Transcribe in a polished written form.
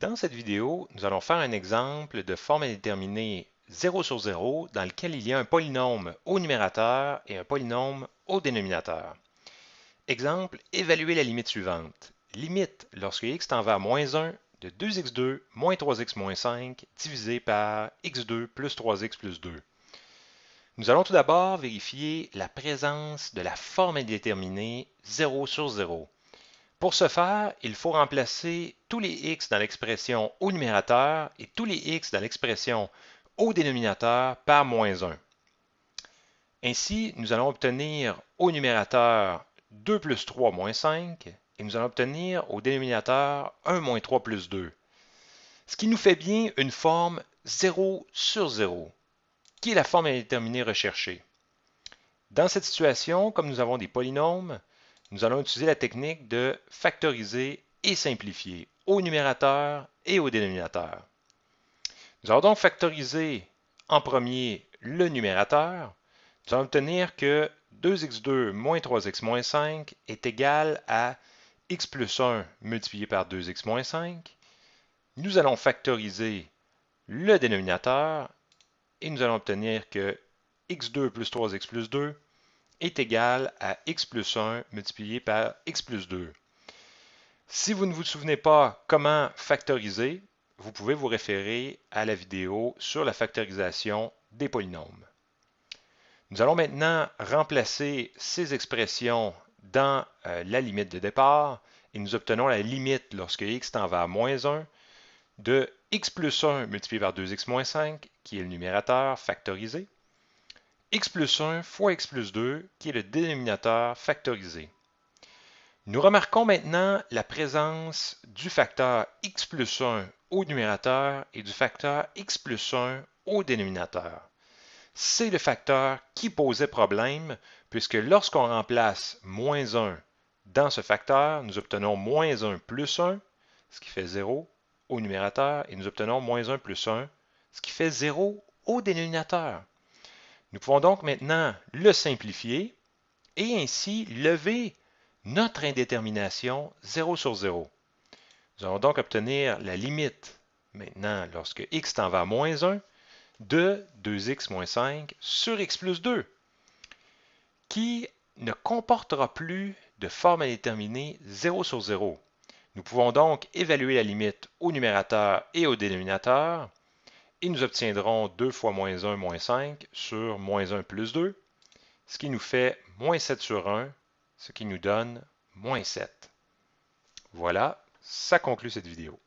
Dans cette vidéo, nous allons faire un exemple de forme indéterminée 0 sur 0 dans lequel il y a un polynôme au numérateur et un polynôme au dénominateur. Exemple, évaluer la limite suivante. Limite lorsque x tend vers moins 1 de 2x2 moins 3x moins 5 divisé par x2 plus 3x plus 2. Nous allons tout d'abord vérifier la présence de la forme indéterminée 0 sur 0. Pour ce faire, il faut remplacer tous les x dans l'expression au numérateur et tous les x dans l'expression au dénominateur par moins 1. Ainsi, nous allons obtenir au numérateur 2 plus 3 moins 5 et nous allons obtenir au dénominateur 1 moins 3 plus 2. Ce qui nous fait bien une forme 0 sur 0, qui est la forme indéterminée recherchée. Dans cette situation, comme nous avons des polynômes, nous allons utiliser la technique de factoriser et simplifier au numérateur et au dénominateur. Nous allons donc factoriser en premier le numérateur. Nous allons obtenir que 2x2 moins 3x moins 5 est égal à x plus 1 multiplié par 2x moins 5. Nous allons factoriser le dénominateur et nous allons obtenir que x2 plus 3x plus 2 est égal à x plus 1 multiplié par x plus 2. Si vous ne vous souvenez pas comment factoriser, vous pouvez vous référer à la vidéo sur la factorisation des polynômes. Nous allons maintenant remplacer ces expressions dans la limite de départ et nous obtenons la limite lorsque x tend vers moins 1 de x plus 1 multiplié par 2x moins 5, qui est le numérateur factorisé, x plus 1 fois x plus 2, qui est le dénominateur factorisé. Nous remarquons maintenant la présence du facteur x plus 1 au numérateur et du facteur x plus 1 au dénominateur. C'est le facteur qui posait problème, puisque lorsqu'on remplace moins 1 dans ce facteur, nous obtenons moins 1 plus 1, ce qui fait 0 au numérateur, et nous obtenons moins 1 plus 1, ce qui fait 0 au dénominateur. Nous pouvons donc maintenant le simplifier et ainsi lever notre indétermination 0 sur 0. Nous allons donc obtenir la limite maintenant lorsque x tend vers moins 1 de 2x moins 5 sur x plus 2, qui ne comportera plus de forme indéterminée 0 sur 0. Nous pouvons donc évaluer la limite au numérateur et au dénominateur et nous obtiendrons 2 fois moins 1 moins 5 sur moins 1 plus 2, ce qui nous fait moins 7 sur 1, ce qui nous donne moins 7. Voilà, ça conclut cette vidéo.